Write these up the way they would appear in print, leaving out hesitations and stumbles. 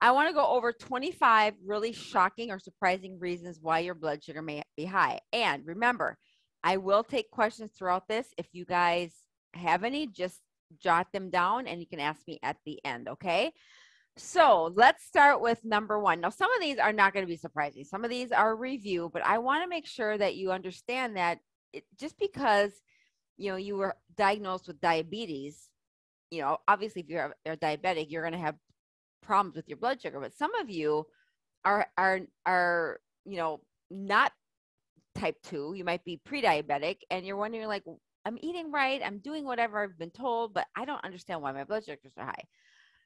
I want to go over 25 really shocking or surprising reasons why your blood sugar may be high. And remember, I will take questions throughout this. If you guys have any, just jot them down and you can ask me at the end, okay? So let's start with number one. Now, some of these are not going to be surprising. Some of these are review, but I want to make sure that you understand that just because, you were diagnosed with diabetes, obviously if you're a diabetic, you're going to have problems with your blood sugar, but some of you are not type 2. You might be pre-diabetic and you're wondering, like, I'm eating right, I'm doing whatever I've been told, but I don't understand why my blood sugars are high.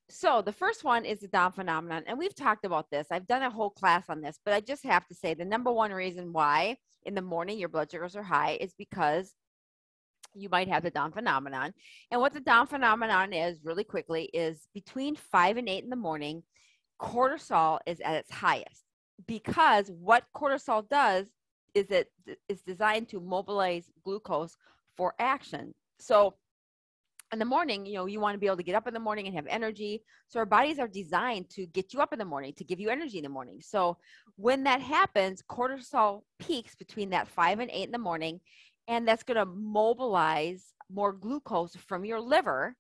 So the first one is the Down phenomenon, and we've talked about this. I've done a whole class on this, but I just have to say the number one reason why in the morning your blood sugars are high is because you might have the Down phenomenon. And what the Down phenomenon is, really quickly, is between 5 and 8 in the morning, cortisol is at its highest, because what cortisol does is it is designed to mobilize glucose for action. So in the morning, you want to be able to get up in the morning and have energy. So our bodies are designed to get you up in the morning, to give you energy in the morning. So when that happens, cortisol peaks between that 5 and 8 in the morning, and that's going to mobilize more glucose from your liver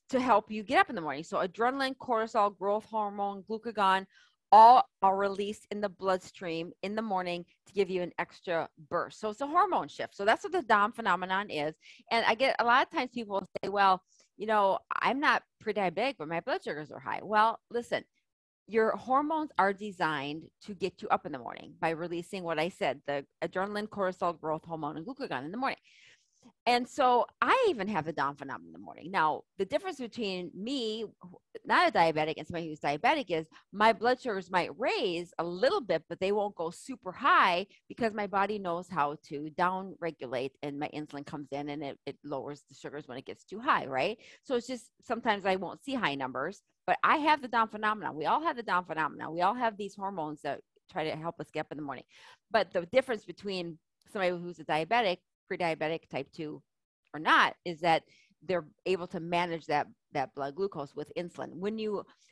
to help you get up in the morning. So adrenaline, cortisol, growth hormone, glucagon, all are released in the bloodstream in the morning to give you an extra burst. So it's a hormone shift. So that's what the Down phenomenon is. And I get a lot of times people say, well, I'm not pre-diabetic, but my blood sugars are high. Well, listen, your hormones are designed to get you up in the morning by releasing what I said, the adrenaline, cortisol, growth hormone, and glucagon in the morning. And so I even have the Down phenomenon in the morning. Now, the difference between me, not a diabetic, and somebody who's diabetic is my blood sugars might raise a little bit, but they won't go super high because my body knows how to down regulate, and my insulin comes in and it lowers the sugars when it gets too high, right? So it's just sometimes I won't see high numbers, but I have the Down phenomenon. We all have the Down phenomenon. We all have these hormones that try to help us get up in the morning. But the difference between somebody who's a diabetic, pre-diabetic, type 2 or not, is that they're able to manage that blood glucose with insulin.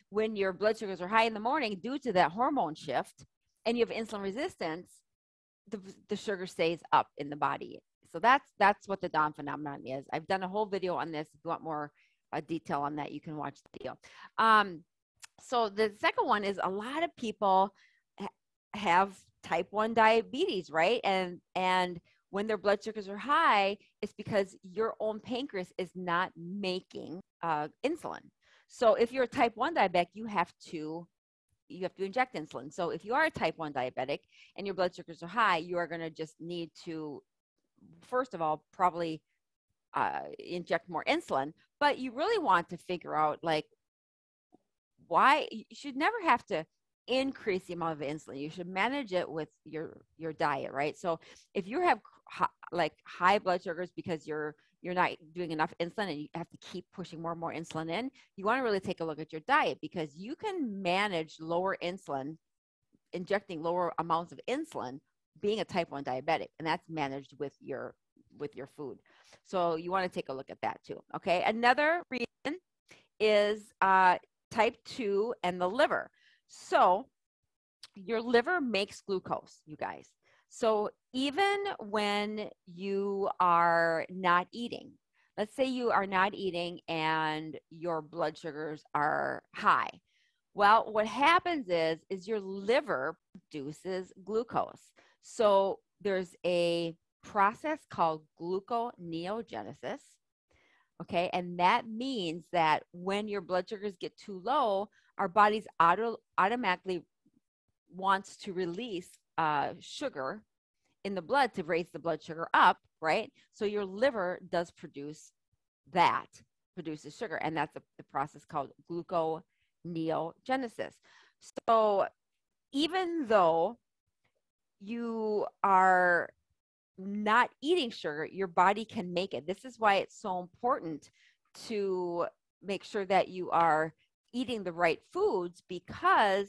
When your blood sugars are high in the morning due to that hormone shift and you have insulin resistance, the sugar stays up in the body. So that's what the Down phenomenon is. I've done a whole video on this. If you want more detail on that, you can watch the video. So the second one is a lot of people have type 1 diabetes, right? And when their blood sugars are high, it's because your own pancreas is not making insulin. So if you're a type 1 diabetic, you have to inject insulin. So if you are a type 1 diabetic and your blood sugars are high, you are going to just need to, first of all, probably inject more insulin. But you really want to figure out, like, why you should never have to increase the amount of insulin. You should manage it with your diet, right? So if you have high blood sugars because you're not doing enough insulin and you have to keep pushing more and more insulin in, you want to really take a look at your diet, because you can manage lower insulin, injecting lower amounts of insulin, being a type 1 diabetic, and that's managed with your food. So you want to take a look at that too. Okay. Another reason is type 2 and the liver. So your liver makes glucose, you guys. So even when you are not eating, let's say you are not eating and your blood sugars are high. Well, what happens is your liver produces glucose. So there's a process called gluconeogenesis. Okay, and that means that when your blood sugars get too low, our bodies automatically wants to release sugar in the blood to raise the blood sugar up, right? So your liver does produces sugar, and that's the process called gluconeogenesis. So even though you are not eating sugar, your body can make it. This is why it's so important to make sure that you are eating the right foods, because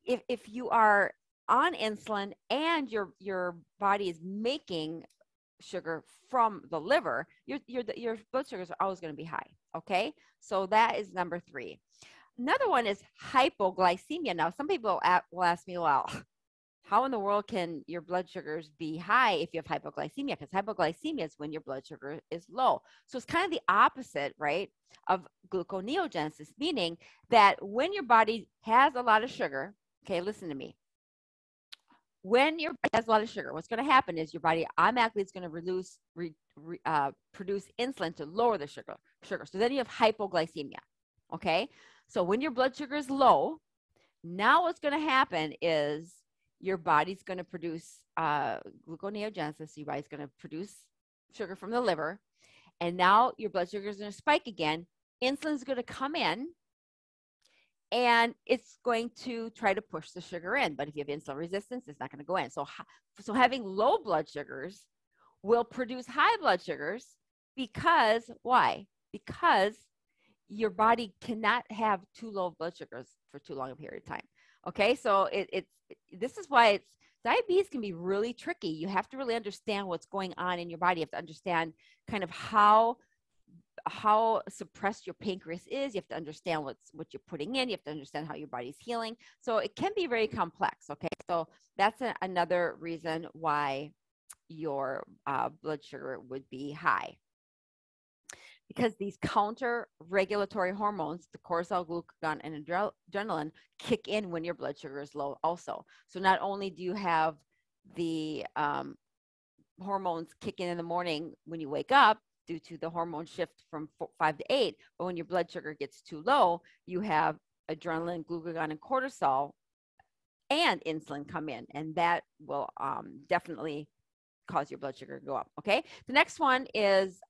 if you are on insulin and your body is making sugar from the liver, your blood sugars are always going to be high. Okay, so that is number 3. Another one is hypoglycemia. Now, some people will ask me, well, how in the world can your blood sugars be high if you have hypoglycemia? Because hypoglycemia is when your blood sugar is low. So it's kind of the opposite, right, of gluconeogenesis, meaning that when your body has a lot of sugar, okay, listen to me. When your body has a lot of sugar, what's going to happen is your body automatically is going to produce insulin to lower the sugar. So then you have hypoglycemia, okay? So when your blood sugar is low, now what's going to happen is your body's going to produce gluconeogenesis. Your body's going to produce sugar from the liver. And now your blood sugar is going to spike again. Insulin's going to come in and it's going to try to push the sugar in. But if you have insulin resistance, it's not going to go in. So having low blood sugars will produce high blood sugars because why? Because your body cannot have too low blood sugars for too long a period of time. Okay, so this is why diabetes can be really tricky. You have to really understand what's going on in your body. You have to understand kind of how suppressed your pancreas is. You have to understand what you're putting in. You have to understand how your body's healing. So it can be very complex. Okay, so that's another reason why your blood sugar would be high. Because these counter-regulatory hormones, the cortisol, glucagon, and adrenaline, kick in when your blood sugar is low also. So not only do you have the hormones kick in the morning when you wake up due to the hormone shift from 5 to 8, but when your blood sugar gets too low, you have adrenaline, glucagon, and cortisol and insulin come in, and that will definitely cause your blood sugar to go up. Okay. The next one is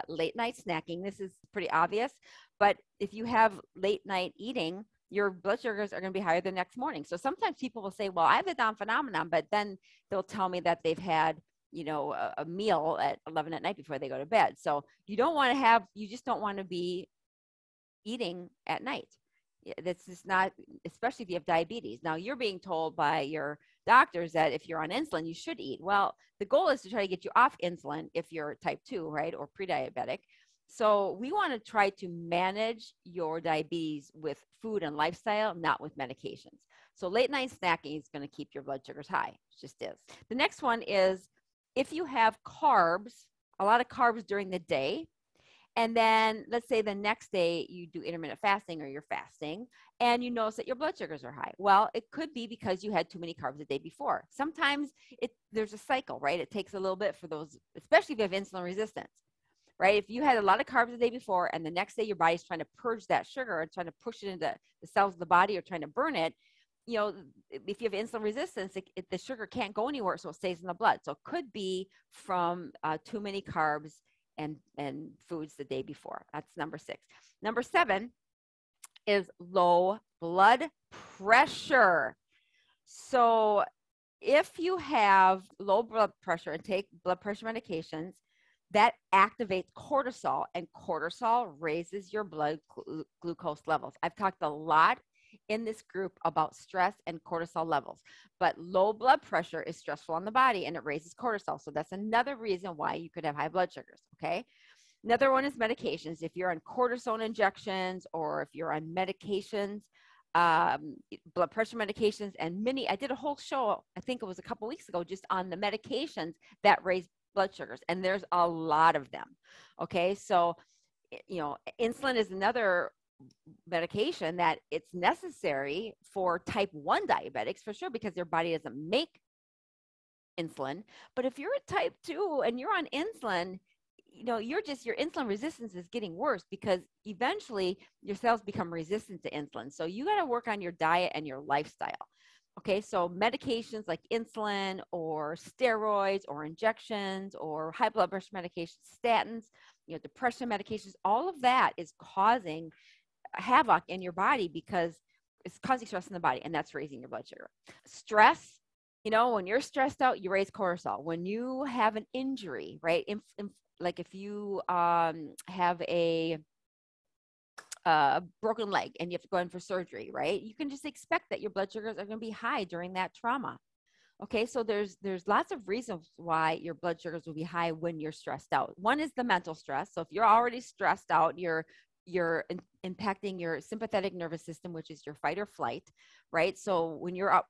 late night snacking. This is pretty obvious, but if you have late night eating, your blood sugars are going to be higher the next morning. So sometimes people will say, well, I have the down phenomenon, but then they'll tell me that they've had, a meal at 11 at night before they go to bed. So you just don't want to be eating at night. This is not, especially if you have diabetes. Now you're being told by your doctors that if you're on insulin, you should eat. Well, the goal is to try to get you off insulin if you're type 2, right, or pre-diabetic. So we want to try to manage your diabetes with food and lifestyle, not with medications. So late night snacking is going to keep your blood sugars high. It just is. The next one is if you have carbs, a lot of carbs during the day, and then let's say the next day you do intermittent fasting or you're fasting and you notice that your blood sugars are high. Well, it could be because you had too many carbs the day before. Sometimes there's a cycle, right? It takes a little bit for those, especially if you have insulin resistance, right? If you had a lot of carbs the day before and the next day your body's trying to purge that sugar and trying to push it into the cells of the body or trying to burn it, if you have insulin resistance, the sugar can't go anywhere, so it stays in the blood. So it could be from too many carbs and foods the day before. That's number 6. Number 7 is low blood pressure. So if you have low blood pressure and take blood pressure medications, that activates cortisol, and cortisol raises your blood glucose levels. I've talked a lot in this group about stress and cortisol levels, but low blood pressure is stressful on the body and it raises cortisol. So that's another reason why you could have high blood sugars. Okay. Another one is medications. If you're on cortisone injections or if you're on medications, blood pressure medications, and I did a whole show, I think it was a couple weeks ago, just on the medications that raise blood sugars. And there's a lot of them. Okay. So, insulin is another medication that it's necessary for type 1 diabetics for sure, because their body doesn't make insulin. But if you're a type 2 and you're on insulin, your insulin resistance is getting worse because eventually your cells become resistant to insulin. So you got to work on your diet and your lifestyle. Okay, so medications like insulin or steroids or injections or high blood pressure medications, statins, depression medications, all of that is causing havoc in your body because it's causing stress in the body, and that's raising your blood sugar. Stress, when you're stressed out, you raise cortisol. When you have an injury, right? Like if you have a broken leg and you have to go in for surgery, right? You can just expect that your blood sugars are going to be high during that trauma. Okay, so there's lots of reasons why your blood sugars will be high when you're stressed out. One is the mental stress. So if you're already stressed out, you're you're impacting your sympathetic nervous system, which is your fight or flight, right? So when you're up,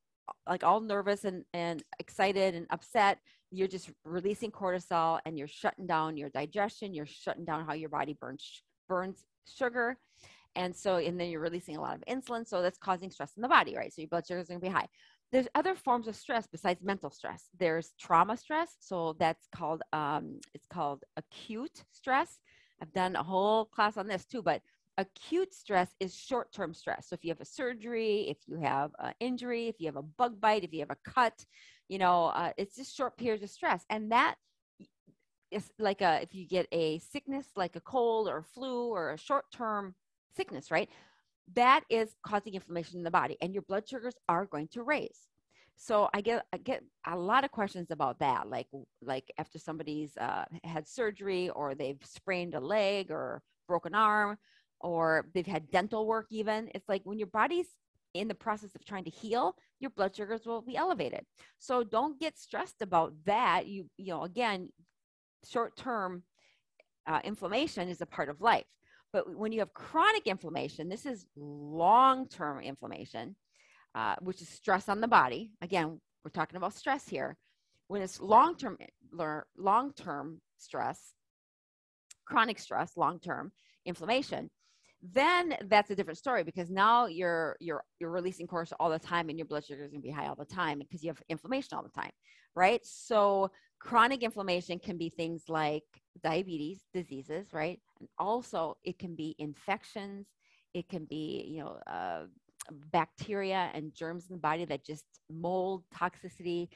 like all nervous and excited and upset, you're just releasing cortisol and you're shutting down your digestion. You're shutting down how your body burns sugar. And then you're releasing a lot of insulin. So that's causing stress in the body, right? So your blood sugar is going to be high. There's other forms of stress besides mental stress. There's trauma stress. So that's called, it's called acute stress. I've done a whole class on this too, but acute stress is short-term stress. So if you have a surgery, if you have an injury, if you have a bug bite, if you have a cut, it's just short periods of stress. And that is like if you get a sickness, like a cold or a flu or a short-term sickness, right? That is causing inflammation in the body, and your blood sugars are going to raise. So I get a lot of questions about that, like after somebody's had surgery, or they've sprained a leg or broken arm, or they've had dental work even. It's like when your body's in the process of trying to heal, your blood sugars will be elevated. So don't get stressed about that. Again, short-term inflammation is a part of life. But when you have chronic inflammation, this is long-term inflammation, which is stress on the body. Again, we're talking about stress here. When it's long-term stress, chronic stress, long-term inflammation, then that's a different story, because now you're releasing cortisol all the time, and your blood sugar is going to be high all the time because you have inflammation all the time, right? So chronic inflammation can be things like diabetes, diseases, right? And also it can be infections. It can be, bacteria and germs in the body, that just mold, toxicity,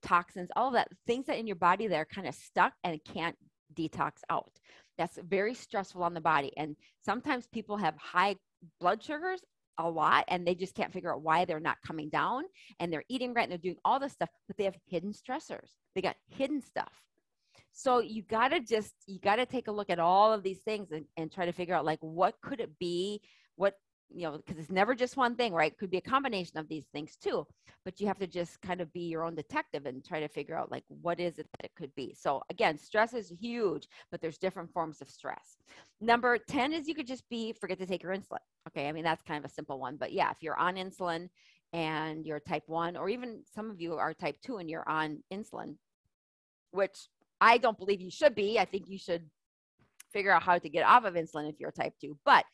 toxins, all of that, things that in your body that are kind of stuck and can't detox out. That's very stressful on the body. And sometimes people have high blood sugars a lot, and they just can't figure out why they're not coming down, and they're eating right and they're doing all this stuff, but they have hidden stressors. They got hidden stuff. So you got to take a look at all of these things and try to figure out, like, what could it be? Because it's never just one thing, right? It could be a combination of these things too, but you have to just kind of be your own detective and try to figure out, like, what is it that it could be? So again, stress is huge, but there's different forms of stress. Number 10 is you could just forget to take your insulin. Okay. I mean, that's kind of a simple one, but yeah, if you're on insulin and you're type 1, or even some of you are type 2 and you're on insulin, which I don't believe you should be. I think you should figure out how to get off of insulin if you're type 2, but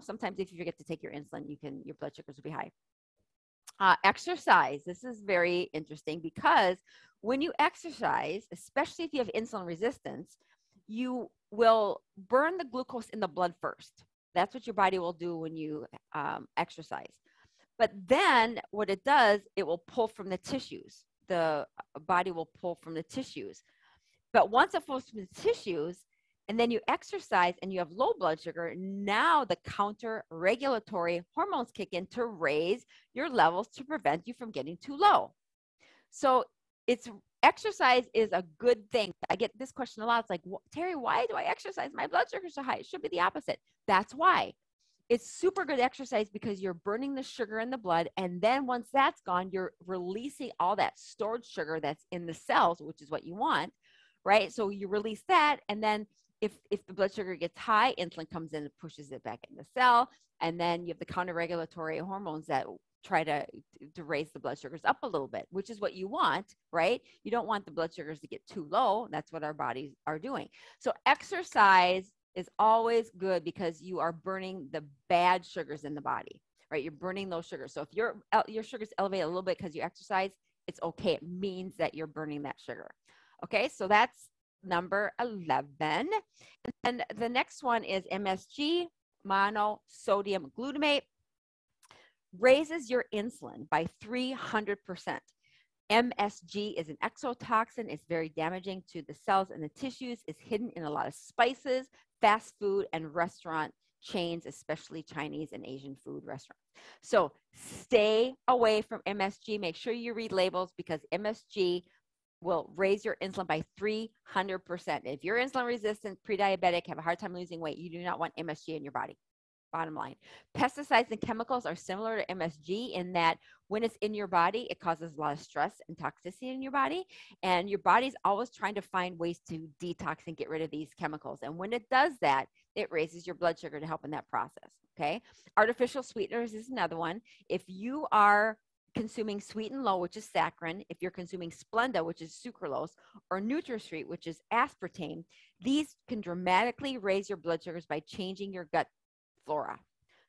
sometimes if you forget to take your insulin, your blood sugars will be high. Exercise. This is very interesting, because when you exercise, especially if you have insulin resistance, you will burn the glucose in the blood first. That's what your body will do when you exercise. But then what it does, it will pull from the tissues. The body will pull from the tissues. But once it pulls from the tissues, and then you exercise and you have low blood sugar, now the counter-regulatory hormones kick in to raise your levels to prevent you from getting too low. So exercise is a good thing. I get this question a lot. It's like, Terry, why do I exercise? My blood sugar is so high. It should be the opposite. That's why. It's super good exercise, because you're burning the sugar in the blood. And then once that's gone, you're releasing all that stored sugar that's in the cells, which is what you want, right? So you release that. And then if the blood sugar gets high, insulin comes in and pushes it back in the cell. And then you have the counter-regulatory hormones that try to raise the blood sugars up a little bit, which is what you want, right? You don't want the blood sugars to get too low. That's what our bodies are doing. So exercise is always good, because you are burning the bad sugars in the body, right? You're burning those sugars. So if your sugars elevate a little bit because you exercise, it's okay. It means that you're burning that sugar. Okay, so that's number 11. And the next one is MSG, monosodium glutamate, raises your insulin by 300%. MSG is an exotoxin. It's very damaging to the cells and the tissues. It's hidden in a lot of spices, fast food, and restaurant chains, especially Chinese and Asian food restaurants. So stay away from MSG. Make sure you read labels, because MSG will raise your insulin by 300%. If you're insulin resistant, pre-diabetic, have a hard time losing weight, you do not want MSG in your body. Bottom line. Pesticides and chemicals are similar to MSG in that when it's in your body, it causes a lot of stress and toxicity in your body. And your body's always trying to find ways to detox and get rid of these chemicals. And when it does that, it raises your blood sugar to help in that process. Okay. Artificial sweeteners is another one. If you are consuming Sweet and Low, which is saccharin, if you're consuming Splenda, which is sucralose, or NutraSweet, which is aspartame, these can dramatically raise your blood sugars by changing your gut flora.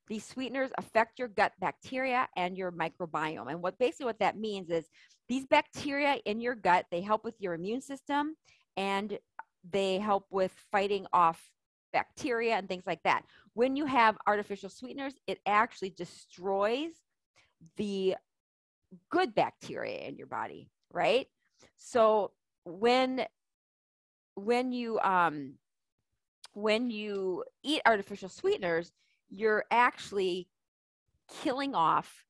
These sweeteners affect your gut bacteria and your microbiome. And what that means is these bacteria in your gut, they help with your immune system and they help with fighting off bacteria and things like that. When you have artificial sweeteners, it actually destroys the good bacteria in your body, right? So when you eat artificial sweeteners, you're actually killing off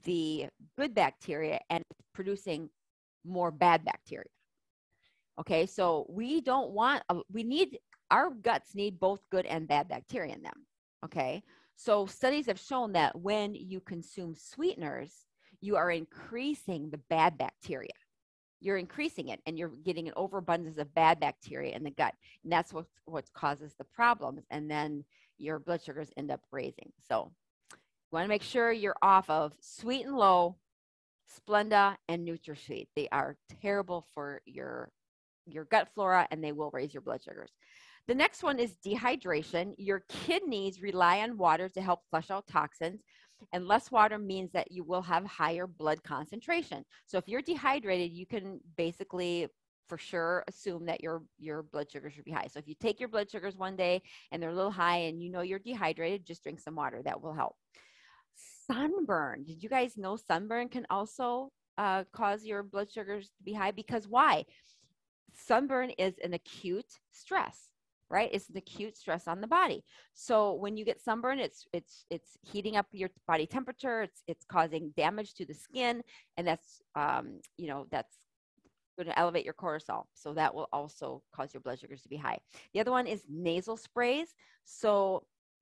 the good bacteria and producing more bad bacteria. Okay, so our guts need both good and bad bacteria in them. Okay, so studies have shown that when you consume sweeteners, you are increasing the bad bacteria. You're increasing it and you're getting an overabundance of bad bacteria in the gut. And that's what causes the problems. And then your blood sugars end up raising. So you want to make sure you're off of Sweet and Low, Splenda, and NutraSweet. They are terrible for your gut flora and they will raise your blood sugars. The next one is dehydration. Your kidneys rely on water to help flush out toxins, and less water means that you will have higher blood concentration. So if you're dehydrated, you can basically for sure assume that your blood sugar should be high. So if you take your blood sugars one day and they're a little high and you know you're dehydrated, just drink some water. That will help. Sunburn. Did you guys know sunburn can also cause your blood sugars to be high? Because why? Sunburn is an acute stress, right? It's an acute stress on the body. So when you get sunburn, it's heating up your body temperature. It's causing damage to the skin, and that's that's going to elevate your cortisol. So that will also cause your blood sugars to be high. The other one is nasal sprays.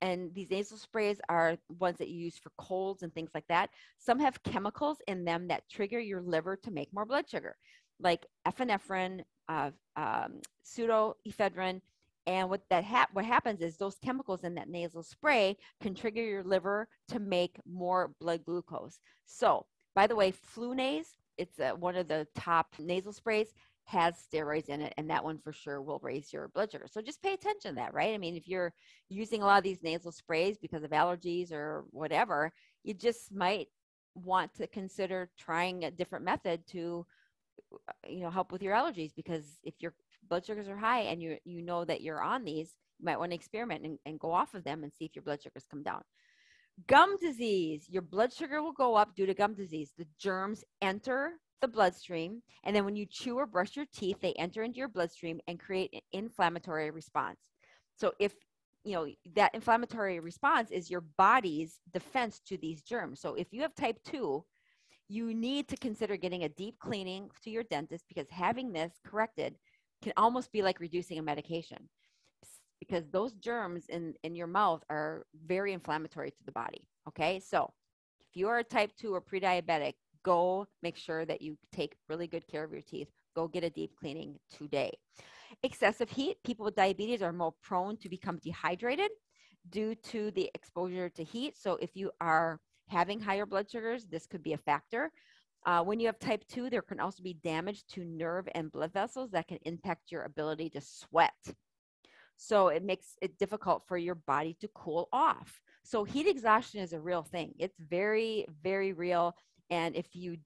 And these nasal sprays are ones that you use for colds and things like that. Some have chemicals in them that trigger your liver to make more blood sugar, like epinephrine, pseudoephedrine. And what happens is those chemicals in that nasal spray can trigger your liver to make more blood glucose. So, by the way, Flunase, it's one of the top nasal sprays, has steroids in it, and that one for sure will raise your blood sugar. So just pay attention to that, right? I mean, if you're using a lot of these nasal sprays because of allergies or whatever, you just might want to consider trying a different method to help with your allergies, because if your blood sugars are high and you know that you're on these, you might want to experiment and go off of them and see if your blood sugars come down. Gum disease. Your blood sugar will go up due to gum disease. The germs enter the bloodstream, and then when you chew or brush your teeth, they enter into your bloodstream and create an inflammatory response. So if that inflammatory response is your body's defense to these germs. So if you have type 2, you need to consider getting a deep cleaning to your dentist, because having this corrected can almost be like reducing a medication, because those germs in your mouth are very inflammatory to the body. Okay, so if you are a type 2 or pre-diabetic, go make sure that you take really good care of your teeth. Go get a deep cleaning today. Excessive heat. People with diabetes are more prone to become dehydrated due to the exposure to heat. So if you are having higher blood sugars, this could be a factor. When you have type 2, there can also be damage to nerve and blood vessels that can impact your ability to sweat. So it makes it difficult for your body to cool off. So heat exhaustion is a real thing. It's very, very real. And if you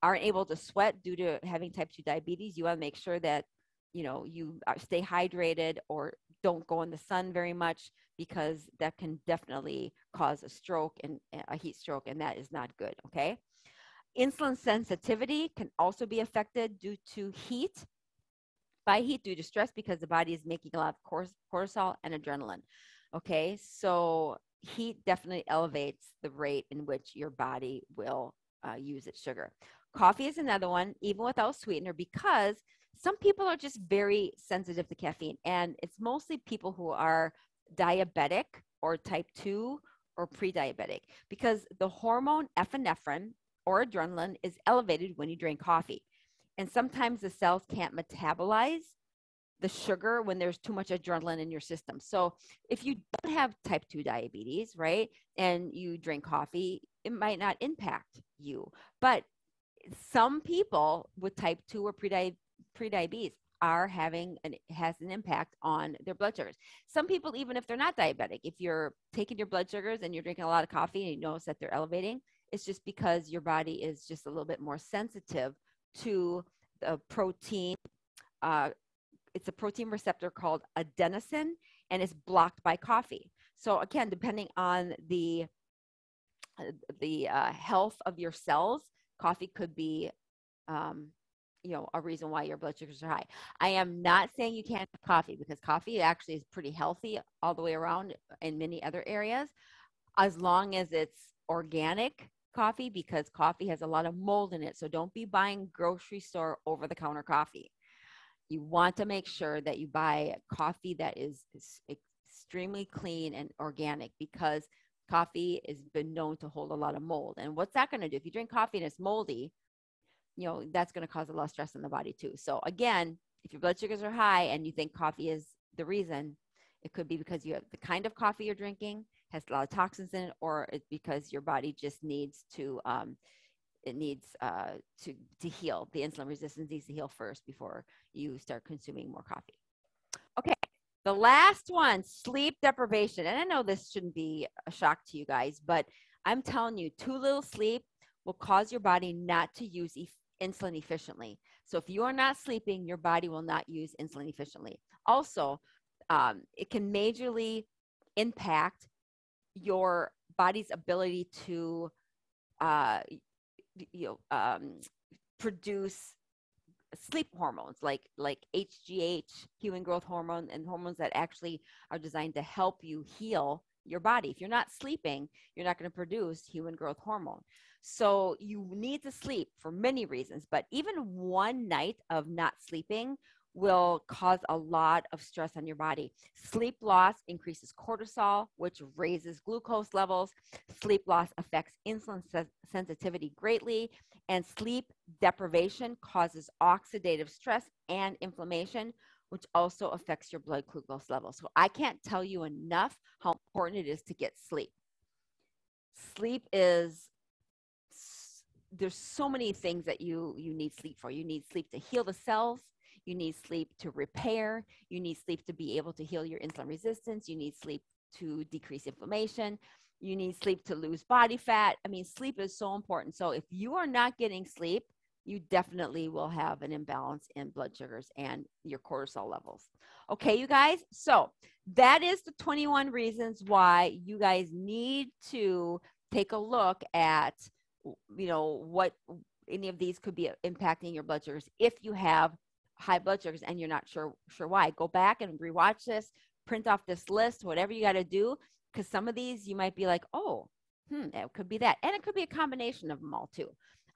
aren't able to sweat due to having type 2 diabetes, you want to make sure that you stay hydrated or don't go in the sun very much, because that can definitely cause a stroke and a heat stroke, and that is not good. Okay. Insulin sensitivity can also be affected due to heat. By heat, due to stress, because the body is making a lot of cortisol and adrenaline. Okay, so heat definitely elevates the rate in which your body will use its sugar. Coffee is another one, even without sweetener, because some people are just very sensitive to caffeine, and it's mostly people who are diabetic or type 2 or pre-diabetic, because the hormone epinephrine or adrenaline is elevated when you drink coffee. And sometimes the cells can't metabolize the sugar when there's too much adrenaline in your system. So if you don't have type 2 diabetes, right, and you drink coffee, it might not impact you. But some people with type 2 or prediabetes are has an impact on their blood sugars. Some people, even if they're not diabetic, if you're taking your blood sugars and you're drinking a lot of coffee and you notice that they're elevating, it's just because your body is just a little bit more sensitive to the protein. It's a protein receptor called adenosine, and it's blocked by coffee. So again, depending on the health of your cells, coffee could be, a reason why your blood sugars are high. I am not saying you can't have coffee, because coffee actually is pretty healthy all the way around in many other areas, as long as it's organic coffee, because coffee has a lot of mold in it. So don't be buying grocery store over-the-counter coffee. You want to make sure that you buy coffee that is extremely clean and organic, because coffee has been known to hold a lot of mold. And what's that going to do? If you drink coffee and it's moldy, that's going to cause a lot of stress in the body too. So again, if your blood sugars are high and you think coffee is the reason, it could be because you have the kind of coffee you're drinking has a lot of toxins in it, or it's because your body just needs to to heal. The insulin resistance needs to heal first before you start consuming more coffee. Okay, the last one, sleep deprivation. And I know this shouldn't be a shock to you guys, but I'm telling you, too little sleep will cause your body not to use insulin efficiently. So if you are not sleeping, your body will not use insulin efficiently. Also, it can majorly impact your body's ability to produce sleep hormones like HGH, human growth hormone, and hormones that actually are designed to help you heal your body. If you're not sleeping, you're not going to produce human growth hormone. So you need to sleep for many reasons, but even one night of not sleeping will cause a lot of stress on your body. Sleep loss increases cortisol, which raises glucose levels. Sleep loss affects insulin sensitivity greatly, and sleep deprivation causes oxidative stress and inflammation, which also affects your blood glucose levels. So I can't tell you enough how important it is to get sleep. Sleep is, there's so many things that you need sleep for. You need sleep to heal the cells. You need sleep to repair. You need sleep to be able to heal your insulin resistance. You need sleep to decrease inflammation. You need sleep to lose body fat. I mean, sleep is so important. So if you are not getting sleep, you definitely will have an imbalance in blood sugars and your cortisol levels. Okay, you guys? So that is the 21 reasons why you guys need to take a look at, what any of these could be impacting your blood sugars if you have high blood sugars and you're not sure why. Go back and rewatch this, print off this list, whatever you got to do, because some of these you might be like, oh, it could be that. And it could be a combination of them all too.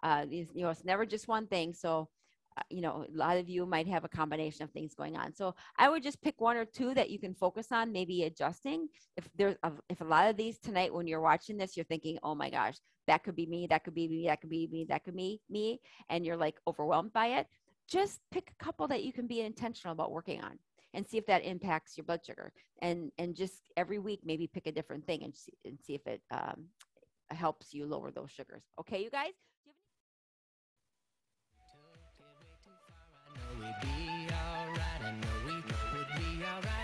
It's never just one thing. So, a lot of you might have a combination of things going on. So I would just pick one or two that you can focus on, maybe adjusting. If a lot of these tonight, when you're watching this, you're thinking, oh my gosh, that could be me, that could be me, that could be me, that could be me, and you're like overwhelmed by it, just pick a couple that you can be intentional about working on and see if that impacts your blood sugar. And just every week, maybe pick a different thing and see if it helps you lower those sugars. Okay, you guys? We'd be all right. I know we would be all right.